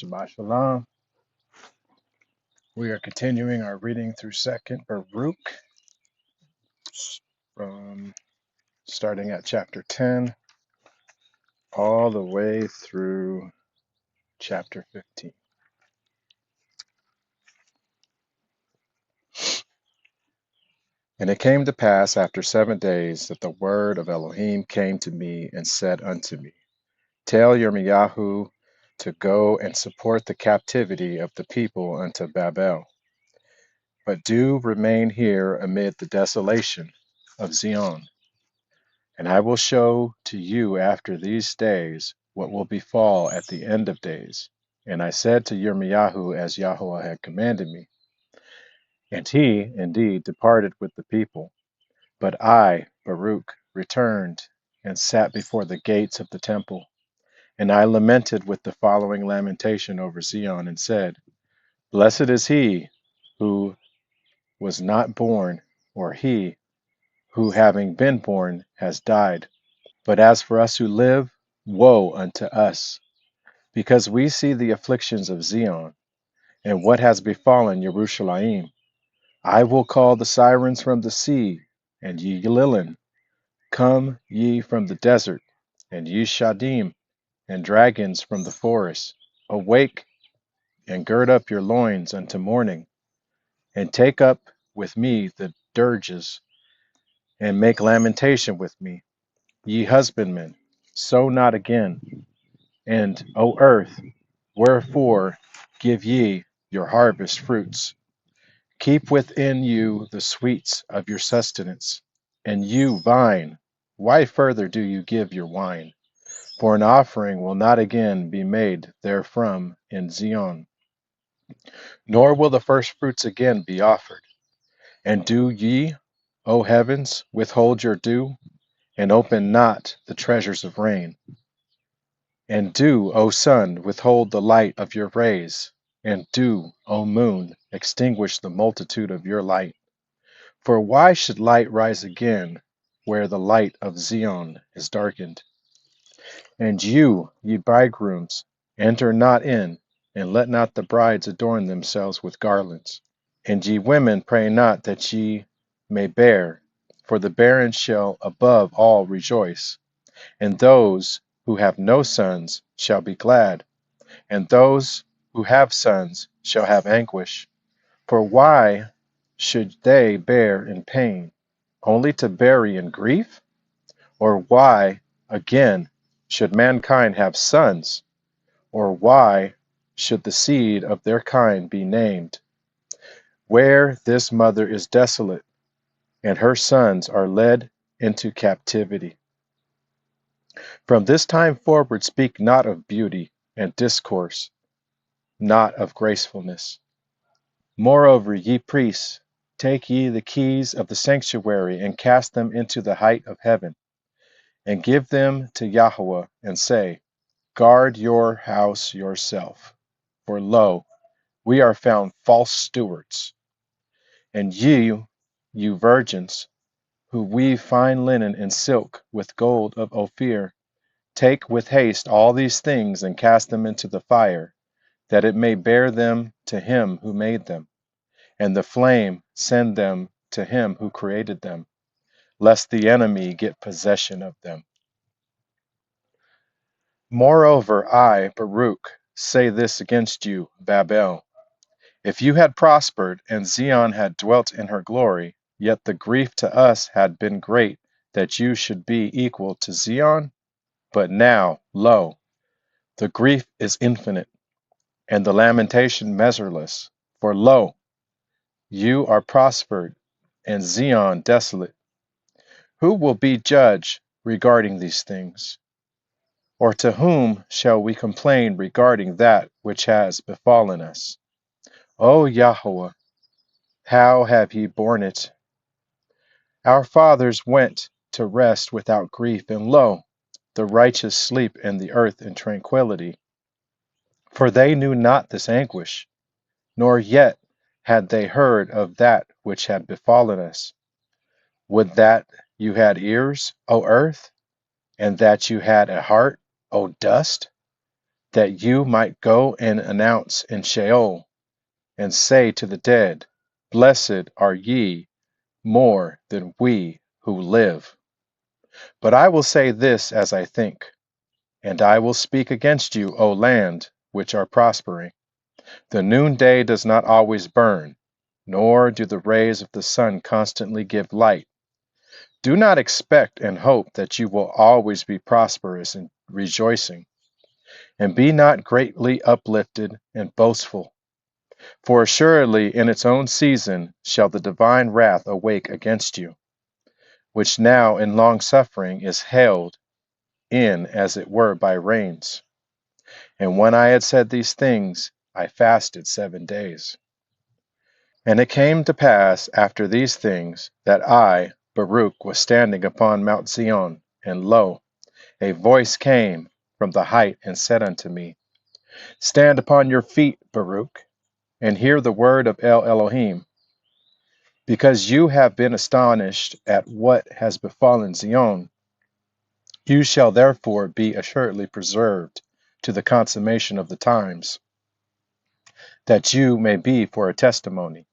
Shabbat Shalom. We are continuing our reading through Second Baruk, from starting at chapter 10 all the way through chapter 15. And it came to pass after 7 days that the word of Elohim came to me and said unto me, Tell Yirmiyahu to go and support the captivity of the people unto Babel, but do remain here amid the desolation of Zion. And I will show to you after these days what will befall at the end of days. And I said to Yirmiyahu as Yahweh had commanded me. And he indeed departed with the people. But I, Baruk, returned and sat before the gates of the temple. And I lamented with the following lamentation over Zion and said, Blessed is he who was not born, or he who having been born has died. But as for us who live, woe unto us, because we see the afflictions of Zion, and what has befallen Jerusalem. I will call the sirens from the sea, and ye lilin. Come ye from the desert, and ye shadim, and dragons from the forest. Awake, and gird up your loins unto morning, and take up with me the dirges, and make lamentation with me. Ye husbandmen, sow not again. And, O earth, wherefore give ye your harvest fruits? Keep within you the sweets of your sustenance. And you, vine, why further do you give your wine? For an offering will not again be made therefrom in Zion, nor will the first fruits again be offered. And do ye, O heavens, withhold your dew, and open not the treasures of rain? And do, O sun, withhold the light of your rays, and do, O moon, extinguish the multitude of your light. For why should light rise again where the light of Zion is darkened? And you, ye bridegrooms, enter not in, and let not the brides adorn themselves with garlands. And ye women, pray not that ye may bear, for the barren shall above all rejoice. And those who have no sons shall be glad, and those who have sons shall have anguish. For why should they bear in pain, only to bury in grief? Or why, again, should mankind have sons? Or why should the seed of their kind be named? Where this mother is desolate, and her sons are led into captivity. From this time forward speak not of beauty, and discourse not of gracefulness. Moreover, ye priests, take ye the keys of the sanctuary, and cast them into the height of heaven, and give them to Yahweh, and say, Guard your house yourself. For lo, we are found false stewards. And ye, you virgins, who weave fine linen and silk with gold of Ophir, take with haste all these things, and cast them into the fire, that it may bear them to him who made them, and the flame send them to him who created them, lest the enemy get possession of them. Moreover, I, Baruk, say this against you, Babel. If you had prospered, and Zion had dwelt in her glory, yet the grief to us had been great that you should be equal to Zion. But now, lo, the grief is infinite, and the lamentation measureless. For lo, you are prospered, and Zion desolate. Who will be judge regarding these things? Or to whom shall we complain regarding that which has befallen us? O Yahweh, how have ye borne it? Our fathers went to rest without grief, and lo, the righteous sleep in the earth in tranquility. For they knew not this anguish, nor yet had they heard of that which had befallen us. Would that you had ears, O earth, and that you had a heart, O dust! that you might go and announce in Sheol, and say to the dead, Blessed are ye more than we who live. But I will say this as I think, and I will speak against you, O land, which are prospering. The noonday does not always burn, nor do the rays of the sun constantly give light. Do not expect and hope that you will always be prosperous and rejoicing, and be not greatly uplifted and boastful. For assuredly in its own season shall the divine wrath awake against you, which now in long suffering is held in as it were by rains. And when I had said these things, I fasted 7 days. And it came to pass after these things that I, Baruk, was standing upon Mount Zion, and lo, a voice came from the height and said unto me, Stand upon your feet, Baruk, and hear the word of El Elohim, because you have been astonished at what has befallen Zion. You shall therefore be assuredly preserved to the consummation of the times, that you may be for a testimony.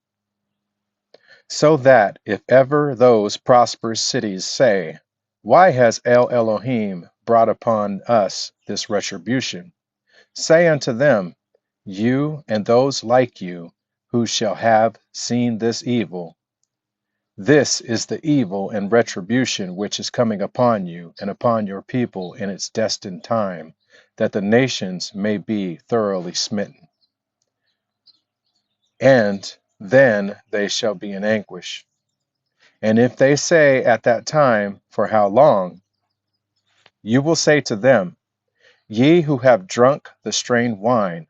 So that if ever those prosperous cities say, Why has El Elohim brought upon us this retribution? Say unto them, You and those like you who shall have seen this evil, this is the evil and retribution which is coming upon you and upon your people in its destined time, that the nations may be thoroughly smitten. And then they shall be in anguish. And if they say at that time, For how long? You will say to them, Ye who have drunk the strained wine,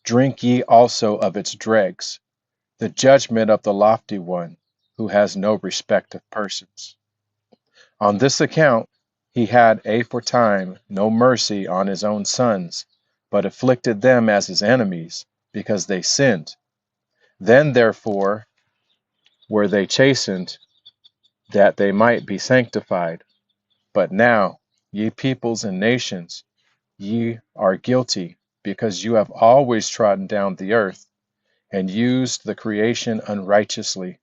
drink ye also of its dregs, the judgment of the lofty one, who has no respect of persons. On this account he had aforetime no mercy on his own sons, but afflicted them as his enemies, because they sinned. Then therefore were they chastened, that they might be sanctified. But now, ye peoples and nations, ye are guilty, because you have always trodden down the earth, and used the creation unrighteously.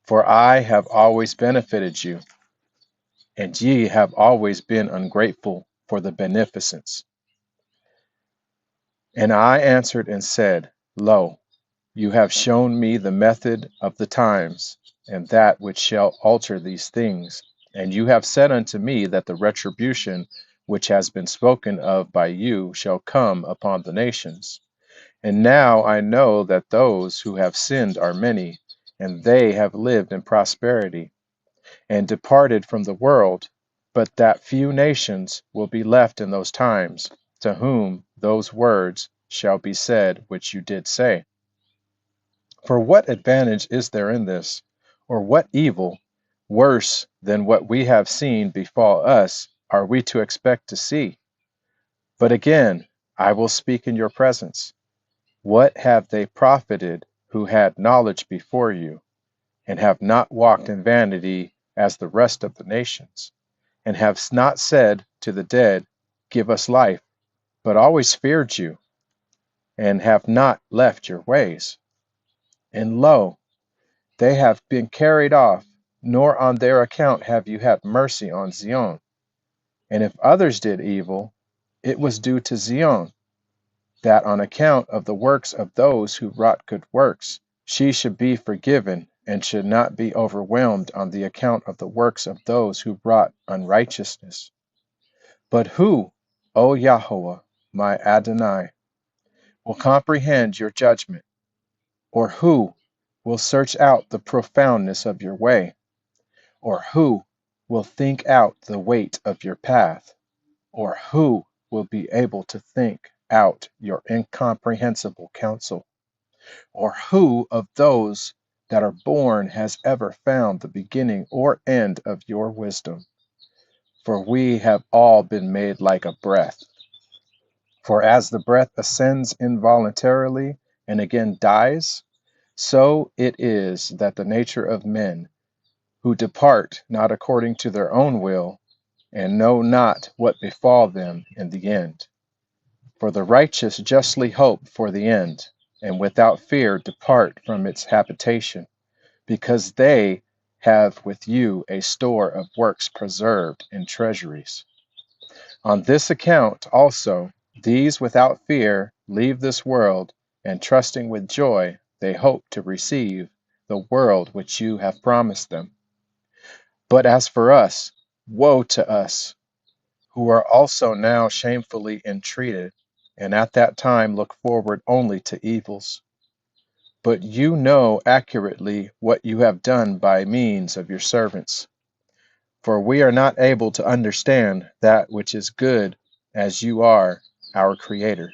For I have always benefited you, and ye have always been ungrateful for the beneficence. And I answered and said, Lo, you have shown me the method of the times, and that which shall alter these things. And you have said unto me that the retribution which has been spoken of by you shall come upon the nations. And now I know that those who have sinned are many, and they have lived in prosperity, and departed from the world, but that few nations will be left in those times, to whom those words shall be said which you did say. For what advantage is there in this, or what evil, worse than what we have seen befall us, are we to expect to see? But again, I will speak in your presence. What have they profited who had knowledge before you, and have not walked in vanity as the rest of the nations, and have not said to the dead, Give us life, but always feared you, and have not left your ways? And lo, they have been carried off, nor on their account have you had mercy on Zion. And if others did evil, it was due to Zion, that on account of the works of those who wrought good works, she should be forgiven, and should not be overwhelmed on the account of the works of those who wrought unrighteousness. But who, O Yahweh, my Adonai, will comprehend your judgment? Or who will search out the profoundness of your way? Or who will think out the weight of your path? Or who will be able to think out your incomprehensible counsel? Or who of those that are born has ever found the beginning or end of your wisdom? For we have all been made like a breath. For as the breath ascends involuntarily and again dies, so it is that the nature of men, who depart not according to their own will, and know not what befall them in the end. For the righteous justly hope for the end, and without fear depart from its habitation, because they have with you a store of works preserved in treasuries. On this account also, these without fear leave this world, and trusting with joy, they hope to receive the world which you have promised them. But as for us, woe to us, who are also now shamefully entreated, and at that time look forward only to evils. But you know accurately what you have done by means of your servants. For we are not able to understand that which is good as you are, our Creator.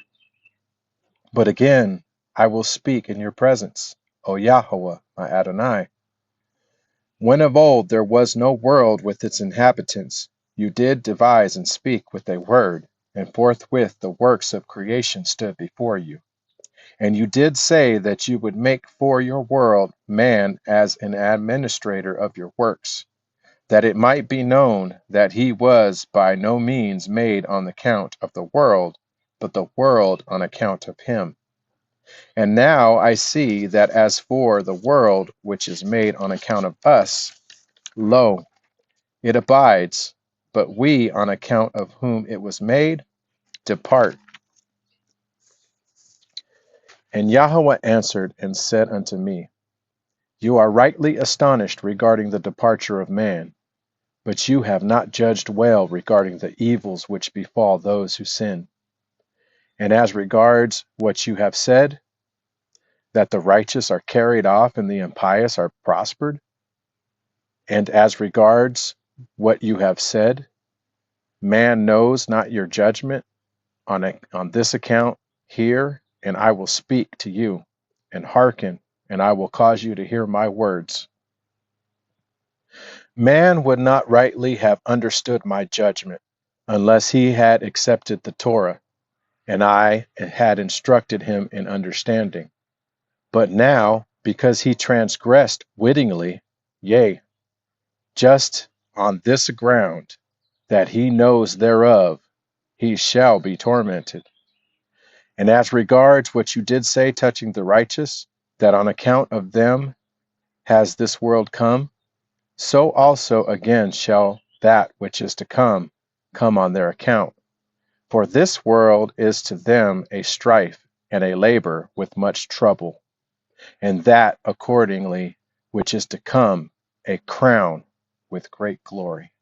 But again, I will speak in your presence, O Yahweh, my Adonai. When of old there was no world with its inhabitants, you did devise and speak with a word, and forthwith the works of creation stood before you. And you did say that you would make for your world man as an administrator of your works, that it might be known that he was by no means made on account of the world, but the world on account of him. And now I see that as for the world which is made on account of us, lo, it abides, but we, on account of whom it was made, depart. And Yahweh answered and said unto me, You are rightly astonished regarding the departure of man, but you have not judged well regarding the evils which befall those who sin. And as regards what you have said, that the righteous are carried off and the impious are prospered, and as regards what you have said, man knows not your judgment, on this account, hear, and I will speak to you, and hearken, and I will cause you to hear my words. Man would not rightly have understood my judgment unless he had accepted the Torah, and I had instructed him in understanding. But now, because he transgressed wittingly, yea, just on this ground, that he knows thereof, he shall be tormented. And as regards what you did say touching the righteous, that on account of them has this world come, so also again shall that which is to come on their account. For this world is to them a strife and a labor with much trouble, and that accordingly which is to come a crown with great glory.